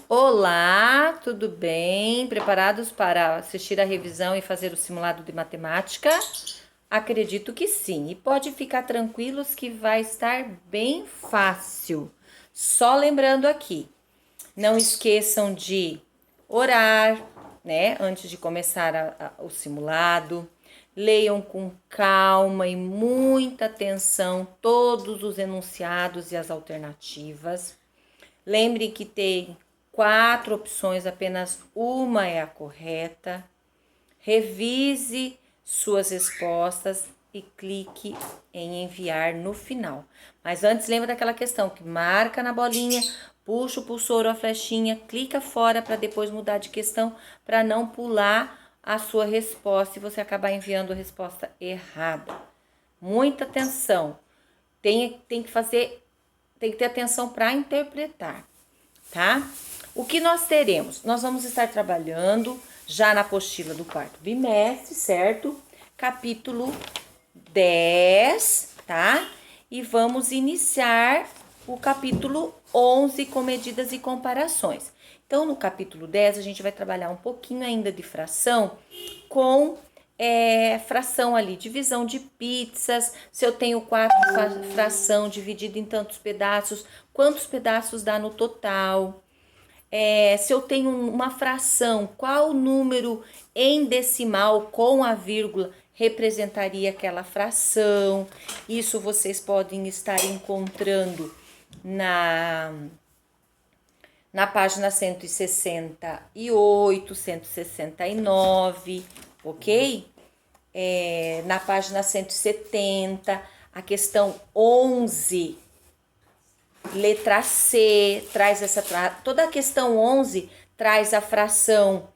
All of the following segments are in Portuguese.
Olá, tudo bem? Preparados para assistir a revisão e fazer o simulado de matemática? Acredito que sim. E pode ficar tranquilos que vai estar bem fácil. Só lembrando aqui, não esqueçam de orar, né, antes de começar o simulado. Leiam com calma e muita atenção todos os enunciados e as alternativas. Lembre que tem 4 opções, apenas uma é a correta. Revise suas respostas e clique em enviar no final. Mas antes, lembra daquela questão que marca na bolinha, puxa o cursor ou a flechinha, clica fora para depois mudar de questão, para não pular a sua resposta e você acabar enviando a resposta errada. Muita atenção. Tem que ter atenção para interpretar, tá? O que nós teremos? Nós vamos estar trabalhando já na apostila do quarto bimestre, certo? Capítulo 10, tá? E vamos iniciar o capítulo 11 com medidas e comparações. Então, no capítulo 10, a gente vai trabalhar um pouquinho ainda de fração com fração ali, divisão de pizzas. Se eu tenho 4 fração dividida em tantos pedaços, quantos pedaços dá no total? Se eu tenho uma fração, qual número em decimal com a vírgula representaria aquela fração? Isso vocês podem estar encontrando na página 168, 169, ok? Na página 170, a questão 11, letra C, traz toda a questão 11 traz a fração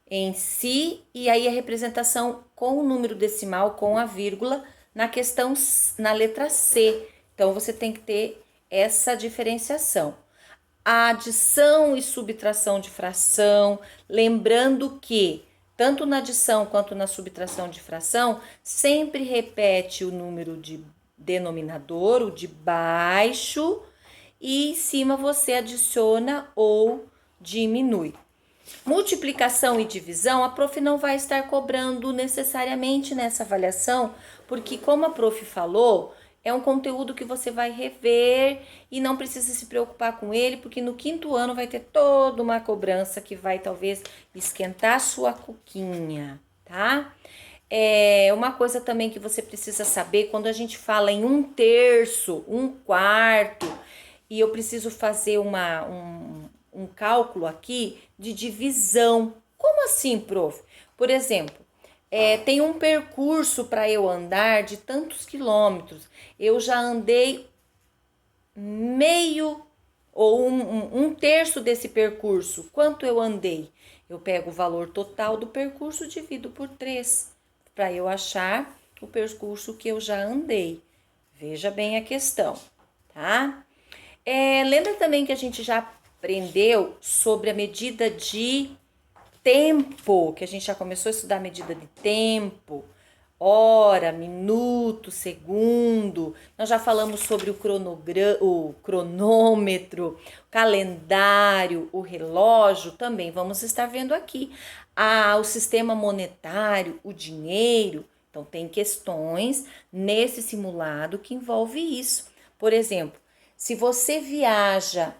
em si e aí a representação com o número decimal, com a vírgula, na letra C. Então, você tem que ter essa diferenciação. A adição e subtração de fração, lembrando que tanto na adição quanto na subtração de fração, sempre repete o número de denominador, o de baixo, e em cima você adiciona ou diminui. Multiplicação e divisão, a prof não vai estar cobrando necessariamente nessa avaliação, porque como a prof falou, é um conteúdo que você vai rever e não precisa se preocupar com ele, porque no 5º ano vai ter toda uma cobrança que vai talvez esquentar a sua cuquinha, tá? Uma coisa também que você precisa saber, quando a gente fala em 1/3, 1/4, e eu preciso fazer um cálculo aqui de divisão. Como assim, prof? Por exemplo, tem um percurso para eu andar de tantos quilômetros. Eu já andei meio ou um terço desse percurso. Quanto eu andei? Eu pego o valor total do percurso, divido por 3, para eu achar o percurso que eu já andei. Veja bem a questão, tá? Lembra também que a gente já aprendeu sobre a medida de tempo, que a gente já começou a estudar a medida de tempo, hora, minuto, segundo. Nós já falamos sobre o cronômetro, o calendário, o relógio, também vamos estar vendo aqui. O sistema monetário, o dinheiro. Então, tem questões nesse simulado que envolve isso. Por exemplo, se você viaja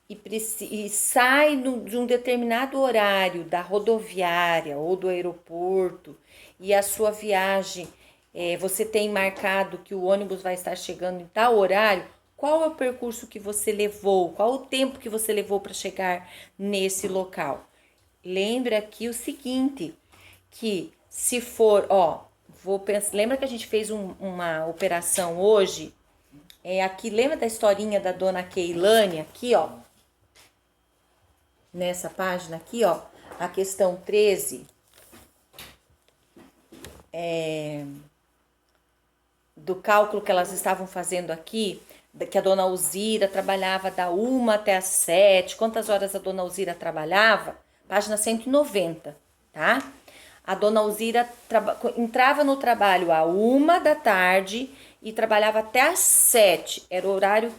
e sai de um determinado horário da rodoviária ou do aeroporto e a sua viagem, você tem marcado que o ônibus vai estar chegando em tal horário, qual é o percurso que você levou? Qual o tempo que você levou para chegar nesse local? Lembra aqui o seguinte, que se for, lembra que a gente fez uma operação hoje? Aqui, lembra da historinha da dona Keilane? Aqui, ó. Nessa página aqui, ó. A questão 13. Do cálculo que elas estavam fazendo aqui, que a dona Alzira trabalhava da 1 até as 7. Quantas horas a dona Alzira trabalhava? Página 190, tá? A dona Alzira entrava no trabalho à 1 da tarde e trabalhava até às 7. Era o horário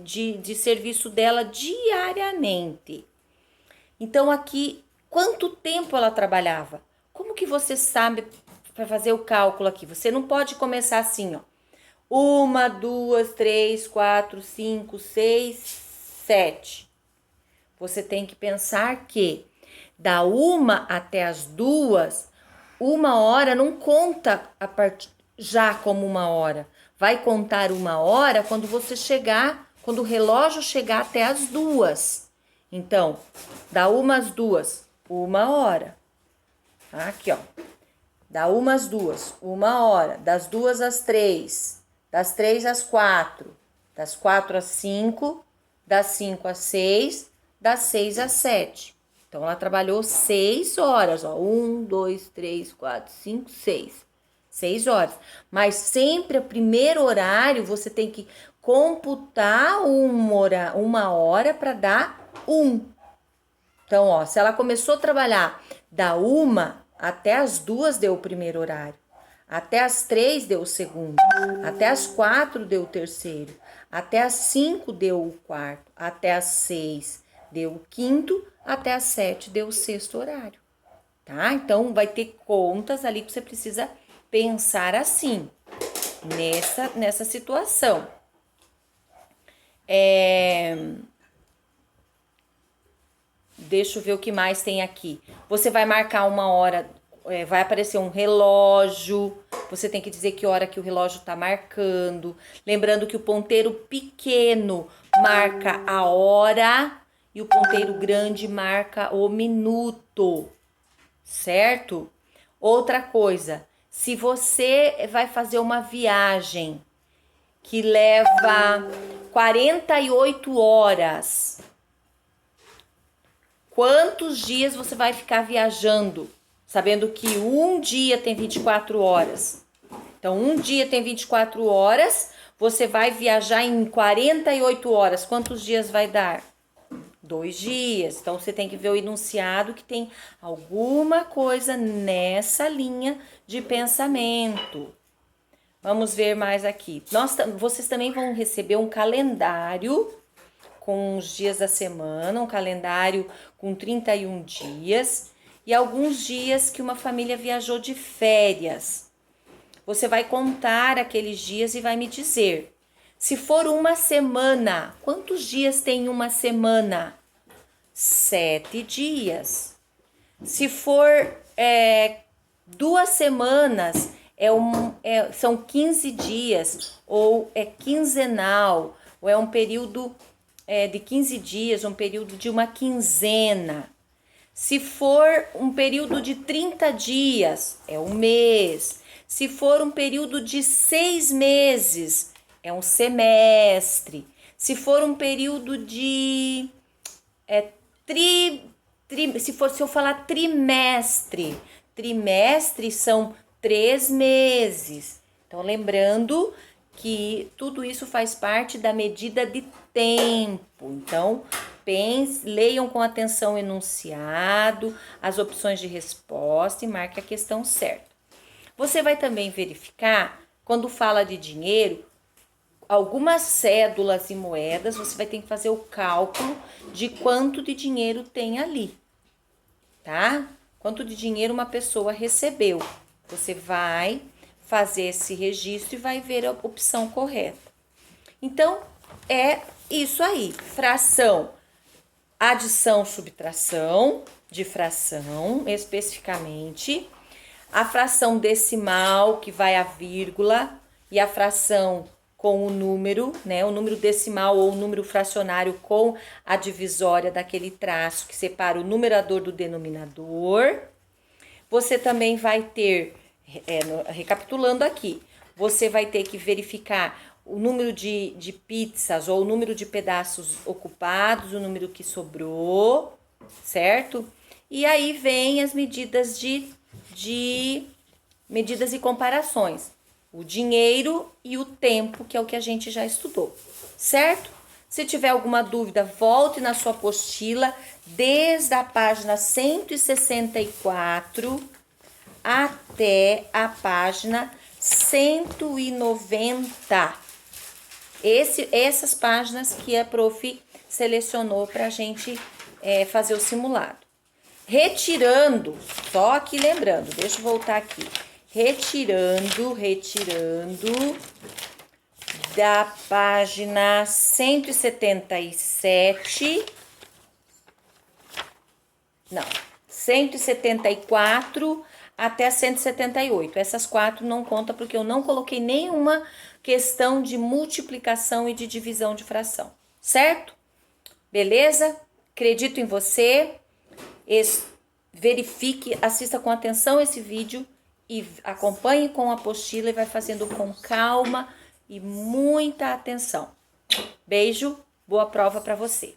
de serviço dela diariamente. Então aqui, quanto tempo ela trabalhava? Como que você sabe para fazer o cálculo aqui? Você não pode começar assim, ó. 1, 2, 3, 4, 5, 6, 7. Você tem que pensar que da 1 até as 2, 1 hora não conta já como 1 hora. Vai contar 1 hora quando você chegar, quando o relógio chegar até as 2. Então, da 1 às 2, 1 hora. Aqui, ó. Da 1 às 2, 1 hora. Das 2 às 3, das 3 às 4, das 4 às 5, das 5 às 6, das 6 às 7. Então, ela trabalhou 6 horas, ó. 1, 2, 3, 4, 5, 6. 6 horas. Mas sempre o primeiro horário você tem que computar 1 hora para dar 1. Então, ó, se ela começou a trabalhar da 1 até as 2 deu o primeiro horário. Até as 3 deu o segundo. Até as 4 deu o terceiro. Até as 5 deu o quarto. Até as 6 deu o quinto. Até as 7 deu o sexto horário. Tá? Então, vai ter contas ali que você precisa pensar assim, nessa situação. Deixa eu ver o que mais tem aqui. Você vai marcar 1 hora, vai aparecer um relógio. Você tem que dizer que hora que o relógio tá marcando. Lembrando que o ponteiro pequeno marca a hora e o ponteiro grande marca o minuto, certo? Outra coisa, se você vai fazer uma viagem que leva 48 horas, quantos dias você vai ficar viajando? Sabendo que um dia tem 24 horas. Então, um dia tem 24 horas, você vai viajar em 48 horas. Quantos dias vai dar? 2 dias. Então, você tem que ver o enunciado que tem alguma coisa nessa linha de pensamento. Vamos ver mais aqui. Vocês também vão receber um calendário com os dias da semana, um calendário com 31 dias e alguns dias que uma família viajou de férias. Você vai contar aqueles dias e vai me dizer. Se for uma semana, quantos dias tem uma semana? 7 dias. Se for 2 semanas, são 15 dias, ou é quinzenal, ou é um período de 15 dias, um período de uma quinzena. Se for um período de 30 dias, é um mês. Se for um período de 6 meses, é um semestre. Se for um período de se eu falar trimestre são 3 meses. Então, lembrando que tudo isso faz parte da medida de tempo. Então, leiam com atenção o enunciado, as opções de resposta e marque a questão certa. Você vai também verificar, quando fala de dinheiro, algumas cédulas e moedas, você vai ter que fazer o cálculo de quanto de dinheiro tem ali, tá? Quanto de dinheiro uma pessoa recebeu. Você vai fazer esse registro e vai ver a opção correta. Então, é isso aí. Fração, adição, subtração de fração, especificamente. A fração decimal, que vai a vírgula, e a fração com o número, né? O número decimal ou o número fracionário com a divisória daquele traço que separa o numerador do denominador. Você também vai ter, recapitulando aqui, você vai ter que verificar o número de pizzas ou o número de pedaços ocupados, o número que sobrou, certo? E aí vem as medidas medidas e comparações. O dinheiro e o tempo, que é o que a gente já estudou, certo? Se tiver alguma dúvida, volte na sua apostila desde a página 164 até a página 190. Essas páginas que a prof selecionou para a gente fazer o simulado. Retirando, só aqui lembrando, deixa eu voltar aqui. Retirando da página 177, não, 174 até 178. Essas 4 não conta porque eu não coloquei nenhuma questão de multiplicação e de divisão de fração, certo? Beleza? Acredito em você. Verifique, assista com atenção esse vídeo e acompanhe com a apostila e vai fazendo com calma e muita atenção. Beijo, boa prova para você.